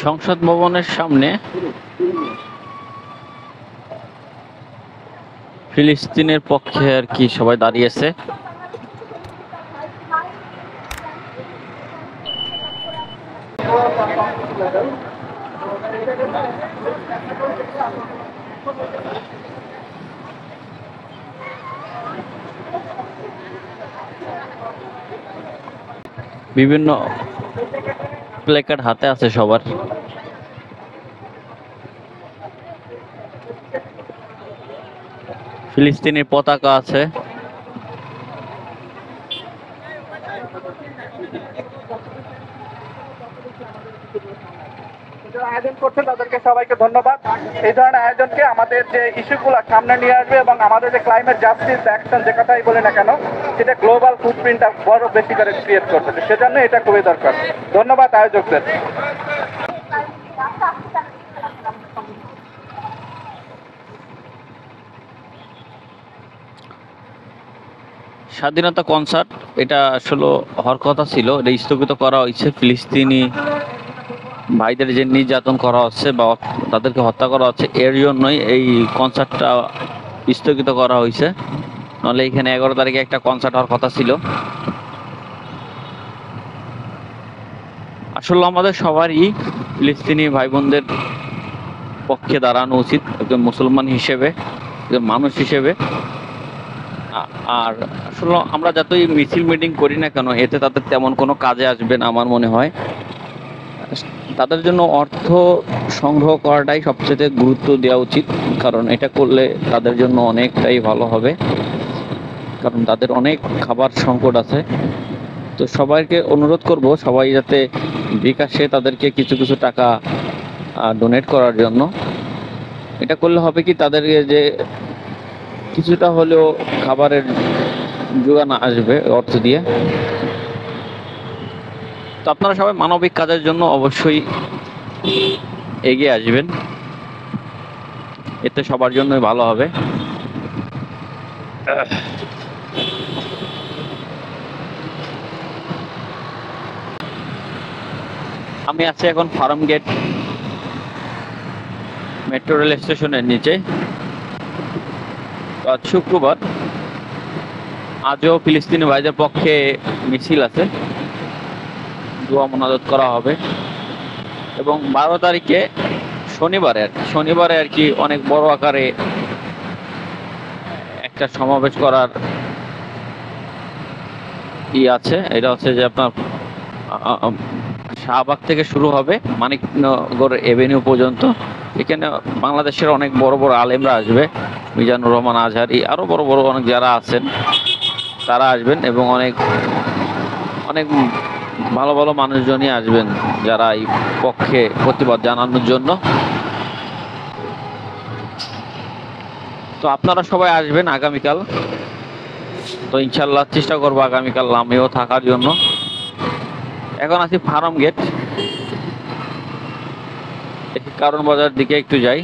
সংসদ ভবনের সামনে ফিলিস্তিনের পক্ষে আর কি সবাই দাঁড়িয়েছে। বিভিন্ন প্লেকার্ড হাতে আছে সবার। ফিলিস্তিনের পতাকা আছে। আয়োজন করছেন তাদেরকে সবাইকে ধন্যবাদ। এই ধরনের আয়োজনকে আমাদের যে ইস্যুগুলো সামনে নিয়ে আসবে এবং আমাদের যে ক্লাইমেট জাস্টিস অ্যাকশন যে কথাই বলি না কেন, সেটা গ্লোবাল ফুটপ্রিন্টটা বড় বেশি করে ক্রিয়েট করতে, সেজন্য এটা খুবই দরকার। ধন্যবাদ আয়োজকদের। স্বাধীনতা কনসার্ট এটা আসলে হওয়ার কথা ছিল, এটা স্থগিত করা হয়েছে। ফিলিস্তিনি ভাইদের যে নির্যাতন করা হচ্ছে বা তাদেরকে হত্যা করা হচ্ছে, এর জন্যই এই কনসার্টটা স্থগিত করা হয়েছে। নাহলে এখানে 11 তারিখে একটা কনসার্ট হওয়ার কথা ছিল। আসলে আমাদের সবারই ফিলিস্তিনি ভাই বোনদের পক্ষে দাঁড়ানো উচিত, একজন মুসলমান হিসেবে, একজন মানুষ হিসেবে। আর আসলে আমরা যতই মিছিল মিটিং করি না কেন, এতে তাদের তেমন কোনো কাজে আসবে না আমার মনে হয়। তাদের জন্য অর্থ সংগ্রহ করাটাই সবচেয়ে গুরুত্ব দেওয়া উচিত, কারণ এটা করলে তাদের জন্য অনেকটাই ভালো হবে, কারণ তাদের অনেক খাবার সংকট আছে। তো সবাইকে অনুরোধ করব সবাই যাতে বিকাশে তাদেরকে কিছু কিছু টাকা ডোনেট করার জন্য। এটা করলে হবে কি, তাদেরকে যে কিছুটা হলেও খাবারের যোগান আসবে অর্থ দিয়ে। তো আপনারা সবাই মানবিক কাজের জন্য অবশ্যই এগিয়ে আসবেন, এতে সবার জন্যই ভালো হবে। আমি আছি এখন ফার্ম গেট মেট্রো রেল স্টেশনের নিচে। আজ শুক্রবার, আজও ফিলিস্তিনি ভাইদের পক্ষে মিছিল আছে, দোয়া মোনাজাত করা হবে। এবং 12 তারিখে শনিবারে আর কি অনেক বড় আকারে একটা সমাবেশ করার আছে। এটা হচ্ছে যে আপনার শাহবাগ থেকে শুরু হবে মানিকনগর এভিনিউ পর্যন্ত। এখানে বাংলাদেশের অনেক বড় বড় আলেমরা আসবে, মিজানুর রহমান আজহারি, আরো বড় বড় অনেক যারা আছেন তারা আসবেন, এবং অনেক অনেক ভালো ভালো মানুষজনই আসবেন যারা এই পক্ষে প্রতিবাদ জানানোর জন্য। তো আপনারা সবাই আসবেন আগামীকাল। তো ইনশাল্লাহ চেষ্টা করবো আগামীকাল আমিও থাকার জন্য। এখন আছি ফার্ম গেট, কারণ বাজার দিকে একটু যাই।